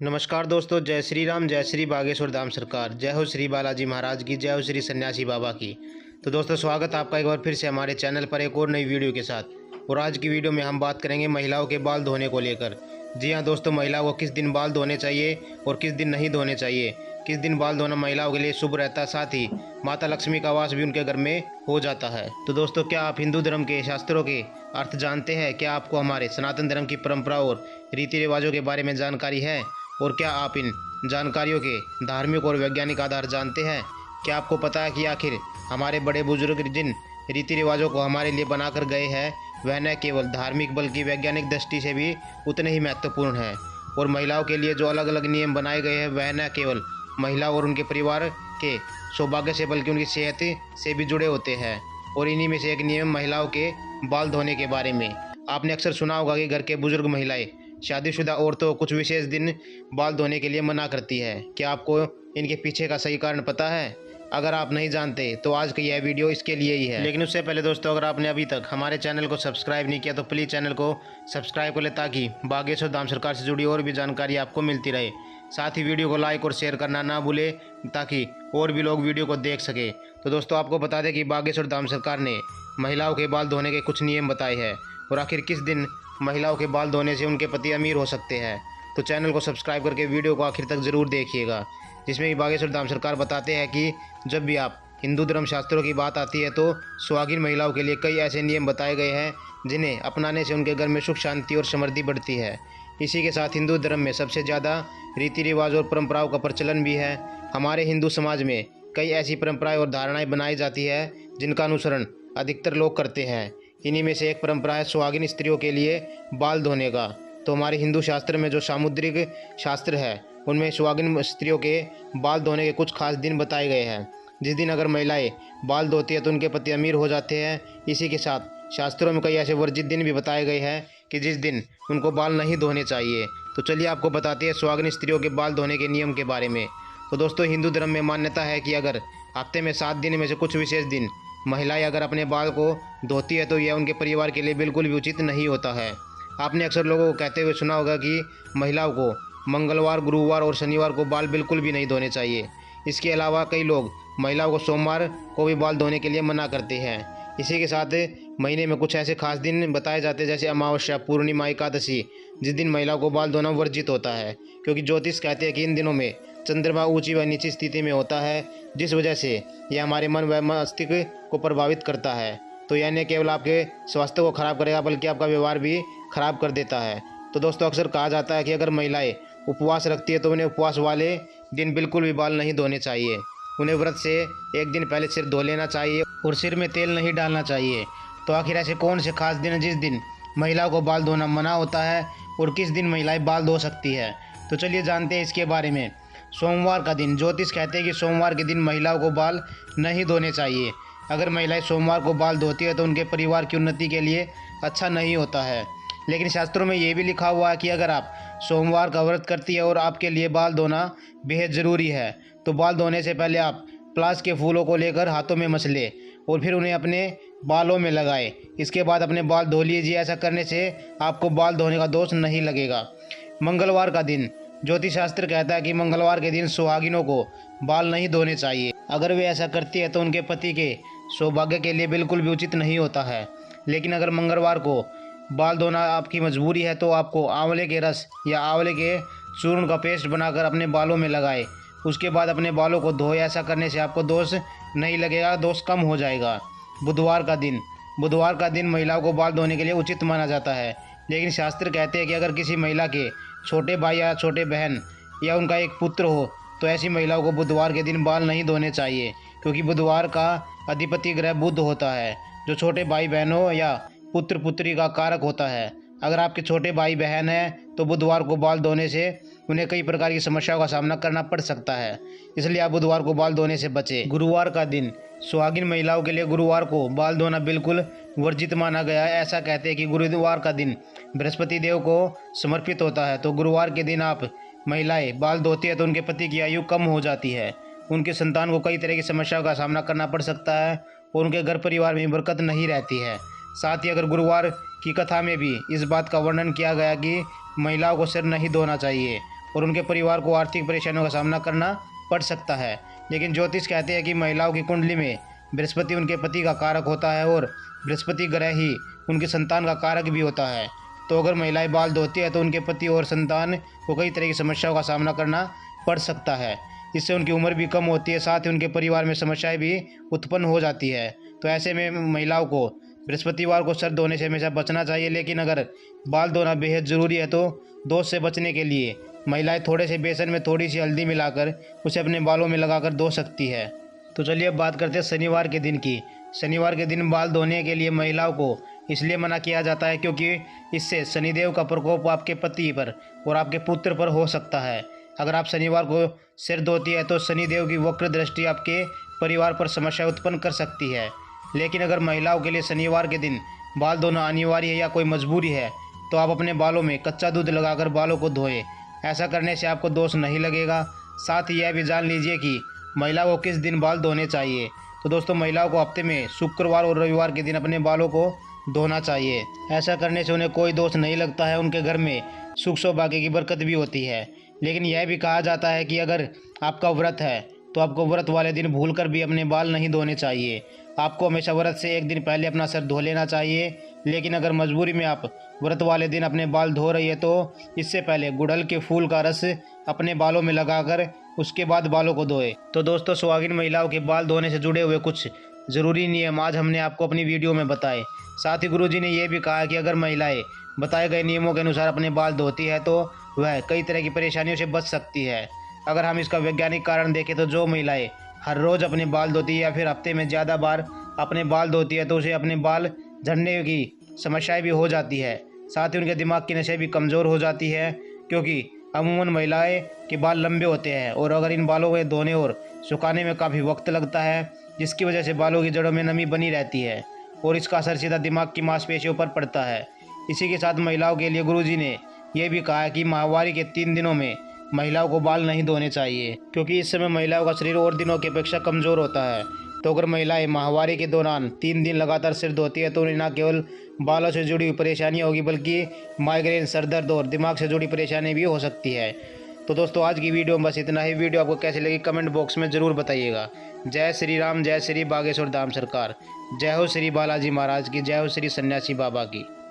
नमस्कार दोस्तों, जय श्री राम, जय श्री बागेश्वर धाम सरकार, जय हो श्री बालाजी महाराज की, जय हो श्री सन्यासी बाबा की। तो दोस्तों, स्वागत है आपका एक बार फिर से हमारे चैनल पर एक और नई वीडियो के साथ। और आज की वीडियो में हम बात करेंगे महिलाओं के बाल धोने को लेकर। जी हाँ दोस्तों, महिलाओं को किस दिन बाल धोने चाहिए और किस दिन नहीं धोने चाहिए, किस दिन बाल धोना महिलाओं के लिए शुभ रहता है, साथ ही माता लक्ष्मी का वास भी उनके घर में हो जाता है। तो दोस्तों, क्या आप हिंदू धर्म के शास्त्रों के अर्थ जानते हैं? क्या आपको हमारे सनातन धर्म की परंपरा और रीति रिवाजों के बारे में जानकारी है? और क्या आप इन जानकारियों के धार्मिक और वैज्ञानिक आधार जानते हैं? क्या आपको पता है कि आखिर हमारे बड़े बुजुर्ग जिन रीति रिवाजों को हमारे लिए बनाकर गए हैं वह न केवल धार्मिक बल्कि वैज्ञानिक दृष्टि से भी उतने ही महत्वपूर्ण हैं। और महिलाओं के लिए जो अलग अलग नियम बनाए गए हैं वह न केवल महिला और उनके परिवार के सौभाग्य से बल्कि उनकी सेहत से भी जुड़े होते हैं। और इन्हीं में से एक नियम महिलाओं के बाल धोने के बारे में। आपने अक्सर सुना होगा कि घर के बुजुर्ग महिलाएं शादीशुदा औरतों को कुछ विशेष दिन बाल धोने के लिए मना करती है। क्या आपको इनके पीछे का सही कारण पता है? अगर आप नहीं जानते तो आज की यह वीडियो इसके लिए ही है। लेकिन उससे पहले दोस्तों, अगर आपने अभी तक हमारे चैनल को सब्सक्राइब नहीं किया तो प्लीज़ चैनल को सब्सक्राइब कर ले, ताकि बागेश्वर धाम सरकार से जुड़ी और भी जानकारी आपको मिलती रहे। साथ ही वीडियो को लाइक और शेयर करना ना भूले, ताकि और भी लोग वीडियो को देख सके। तो दोस्तों, आपको बता दें कि बागेश्वर धाम सरकार ने महिलाओं के बाल धोने के कुछ नियम बताए हैं और आखिर किस दिन महिलाओं के बाल धोने से उनके पति अमीर हो सकते हैं। तो चैनल को सब्सक्राइब करके वीडियो को आखिर तक ज़रूर देखिएगा, जिसमें कि बागेश्वर धाम सरकार बताते हैं कि जब भी आप हिंदू धर्म शास्त्रों की बात आती है तो सुहागिन महिलाओं के लिए कई ऐसे नियम बताए गए हैं जिन्हें अपनाने से उनके घर में सुख शांति और समृद्धि बढ़ती है। इसी के साथ हिंदू धर्म में सबसे ज़्यादा रीति रिवाज और परंपराओं का प्रचलन भी है। हमारे हिंदू समाज में कई ऐसी परंपराएं और धारणाएं बनाई जाती है जिनका अनुसरण अधिकतर लोग करते हैं। इन्हीं में से एक परंपरा है सुहागिन स्त्रियों के लिए बाल धोने का। तो हमारे हिंदू शास्त्र में जो सामुद्रिक शास्त्र है उनमें सुहागिन स्त्रियों के बाल धोने के कुछ खास दिन बताए गए हैं। जिस दिन अगर महिलाएं बाल धोती है तो उनके पति अमीर हो जाते हैं। इसी के साथ शास्त्रों में कई ऐसे वर्जित दिन भी बताए गए हैं कि जिस दिन उनको बाल नहीं धोने चाहिए। तो चलिए आपको बताते हैं सुहागिन स्त्रियों के बाल धोने के नियम के बारे में। तो दोस्तों, हिंदू धर्म में मान्यता है कि अगर हफ्ते में 7 दिन में से कुछ विशेष दिन महिलाएं अगर अपने बाल को धोती है तो यह उनके परिवार के लिए बिल्कुल भी उचित नहीं होता है। आपने अक्सर लोगों को कहते हुए सुना होगा कि महिलाओं को मंगलवार, गुरुवार और शनिवार को बाल बिल्कुल भी नहीं धोने चाहिए। इसके अलावा कई लोग महिलाओं को सोमवार को भी बाल धोने के लिए मना करते हैं। इसी के साथ महीने में कुछ ऐसे खास दिन बताए जाते हैं जैसे अमावस्या, पूर्णिमा, एकादशी, जिस दिन महिलाओं को बाल धोना वर्जित होता है, क्योंकि ज्योतिष कहते हैं कि इन दिनों में चंद्रमा ऊंची व नीची स्थिति में होता है, जिस वजह से यह हमारे मन व मस्तिष्क को प्रभावित करता है। तो यह न केवल आपके स्वास्थ्य को खराब करेगा बल्कि आपका व्यवहार भी खराब कर देता है। तो दोस्तों, अक्सर कहा जाता है कि अगर महिलाएं उपवास रखती है तो उन्हें उपवास वाले दिन बिल्कुल भी बाल नहीं धोने चाहिए। उन्हें व्रत से एक दिन पहले सिर धो लेना चाहिए और सिर में तेल नहीं डालना चाहिए। तो आखिर ऐसे कौन से खास दिन हैं जिस दिन महिलाओं को बाल धोना मना होता है और किस दिन महिलाएं बाल धो सकती है? तो चलिए जानते हैं इसके बारे में। सोमवार का दिन, ज्योतिष कहते हैं कि सोमवार के दिन महिलाओं को बाल नहीं धोने चाहिए। अगर महिलाएं सोमवार को बाल धोती है तो उनके परिवार की उन्नति के लिए अच्छा नहीं होता है। लेकिन शास्त्रों में ये भी लिखा हुआ है कि अगर आप सोमवार का व्रत करती है और आपके लिए बाल धोना बेहद ज़रूरी है तो बाल धोने से पहले आप प्लास के फूलों को लेकर हाथों में मस लें और फिर उन्हें अपने बालों में लगाएं। इसके बाद अपने बाल धो लीजिए। ऐसा करने से आपको बाल धोने का दोष नहीं लगेगा। मंगलवार का दिन, ज्योतिष शास्त्र कहता है कि मंगलवार के दिन सुहागिनों को बाल नहीं धोने चाहिए। अगर वे ऐसा करती है तो उनके पति के सौभाग्य के लिए बिल्कुल भी उचित नहीं होता है। लेकिन अगर मंगलवार को बाल धोना आपकी मजबूरी है तो आपको आंवले के रस या आंवले के चूर्ण का पेस्ट बनाकर अपने बालों में लगाएं। उसके बाद अपने बालों को धोए। ऐसा करने से आपको दोष नहीं लगेगा, दोष कम हो जाएगा। बुधवार का दिन, बुधवार का दिन महिलाओं को बाल धोने के लिए उचित माना जाता है। लेकिन शास्त्र कहते हैं कि अगर किसी महिला के छोटे भाई या छोटे बहन या उनका एक पुत्र हो तो ऐसी महिलाओं को बुधवार के दिन बाल नहीं धोने चाहिए, क्योंकि बुधवार का अधिपति ग्रह बुध होता है जो छोटे भाई बहनों या पुत्र पुत्री का कारक होता है। अगर आपके छोटे भाई बहन हैं तो बुधवार को बाल धोने से उन्हें कई प्रकार की समस्याओं का सामना करना पड़ सकता है, इसलिए आप बुधवार को बाल धोने से बचें। गुरुवार का दिन, सुहागिन महिलाओं के लिए गुरुवार को बाल धोना बिल्कुल वर्जित माना गया है। ऐसा कहते हैं कि गुरुवार का दिन बृहस्पति देव को समर्पित होता है। तो गुरुवार के दिन आप महिलाएं बाल धोती है तो उनके पति की आयु कम हो जाती है, उनके संतान को कई तरह की समस्याओं का सामना करना पड़ सकता है और उनके घर परिवार में बरकत नहीं रहती है। साथ ही अगर गुरुवार की कथा में भी इस बात का वर्णन किया गया कि महिलाओं को सिर नहीं धोना चाहिए और उनके परिवार को आर्थिक परेशानियों का सामना करना पड़ सकता है। लेकिन ज्योतिष कहते हैं कि महिलाओं की कुंडली में बृहस्पति उनके पति का कारक होता है और बृहस्पति ग्रह ही उनकी संतान का कारक भी होता है। तो अगर महिलाएं बाल धोती है तो उनके पति और संतान को कई तरह की समस्याओं का सामना करना पड़ सकता है। इससे उनकी उम्र भी कम होती है, साथ ही उनके परिवार में समस्याएं भी उत्पन्न हो जाती है। तो ऐसे में महिलाओं को बृहस्पतिवार को सर धोने से हमेशा बचना चाहिए। लेकिन अगर बाल धोना बेहद ज़रूरी है तो दोष से बचने के लिए महिलाएं थोड़े से बेसन में थोड़ी सी हल्दी मिलाकर उसे अपने बालों में लगाकर धो सकती है। तो चलिए अब बात करते हैं शनिवार के दिन की। शनिवार के दिन बाल धोने के लिए महिलाओं को इसलिए मना किया जाता है क्योंकि इससे शनिदेव का प्रकोप आपके पति पर और आपके पुत्र पर हो सकता है। अगर आप शनिवार को सिर धोती है तो शनिदेव की वक्र दृष्टि आपके परिवार पर समस्या उत्पन्न कर सकती है। लेकिन अगर महिलाओं के लिए शनिवार के दिन बाल धोना अनिवार्य है या कोई मजबूरी है तो आप अपने बालों में कच्चा दूध लगाकर बालों को धोएं। ऐसा करने से आपको दोष नहीं लगेगा। साथ ही यह भी जान लीजिए कि महिला को किस दिन बाल धोने चाहिए। तो दोस्तों, महिलाओं को हफ्ते में शुक्रवार और रविवार के दिन अपने बालों को धोना चाहिए। ऐसा करने से उन्हें कोई दोष नहीं लगता है, उनके घर में सुख सौभाग्य की बरकत भी होती है। लेकिन यह भी कहा जाता है कि अगर आपका व्रत है तो आपको व्रत वाले दिन भूलकर भी अपने बाल नहीं धोने चाहिए। आपको हमेशा व्रत से एक दिन पहले अपना सर धो लेना चाहिए। लेकिन अगर मजबूरी में आप व्रत वाले दिन अपने बाल धो रही है तो इससे पहले गुड़हल के फूल का रस अपने बालों में लगाकर उसके बाद बालों को धोए। तो दोस्तों, सुहागिन महिलाओं के बाल धोने से जुड़े हुए कुछ ज़रूरी नियम आज हमने आपको अपनी वीडियो में बताए। साथ ही गुरुजी ने यह भी कहा कि अगर महिलाएं बताए गए नियमों के अनुसार अपने बाल धोती है तो वह कई तरह की परेशानियों से बच सकती है। अगर हम इसका वैज्ञानिक कारण देखें तो जो महिलाएं हर रोज़ अपने बाल धोती है या फिर हफ्ते में ज़्यादा बार अपने बाल धोती है तो उसे अपने बाल झड़ने की समस्याएं भी हो जाती है। साथ ही उनके दिमाग की नसें भी कमज़ोर हो जाती है क्योंकि अमूमन महिलाएं के बाल लंबे होते हैं और अगर इन बालों को धोने और सुखाने में काफ़ी वक्त लगता है, जिसकी वजह से बालों की जड़ों में नमी बनी रहती है और इसका असर सीधा दिमाग की मांसपेशियों पर पड़ता है। इसी के साथ महिलाओं के लिए गुरुजी ने यह भी कहा कि माहवारी के 3 दिनों में महिलाओं को बाल नहीं धोने चाहिए क्योंकि इस समय महिलाओं का शरीर और दिनों की अपेक्षा कमज़ोर होता है। तो अगर महिलाएं माहवारी के दौरान 3 दिन लगातार सिर धोती है तो उन्हें न केवल बालों से जुड़ी हुई परेशानियाँ होगी बल्कि माइग्रेन, सर दर्द और दिमाग से जुड़ी परेशानी भी हो सकती है। तो दोस्तों, आज की वीडियो में बस इतना ही। वीडियो आपको कैसी लगी कमेंट बॉक्स में ज़रूर बताइएगा। जय श्री राम, जय श्री बागेश्वर धाम सरकार, जय हो श्री बालाजी महाराज की, जय हो श्री सन्यासी बाबा की।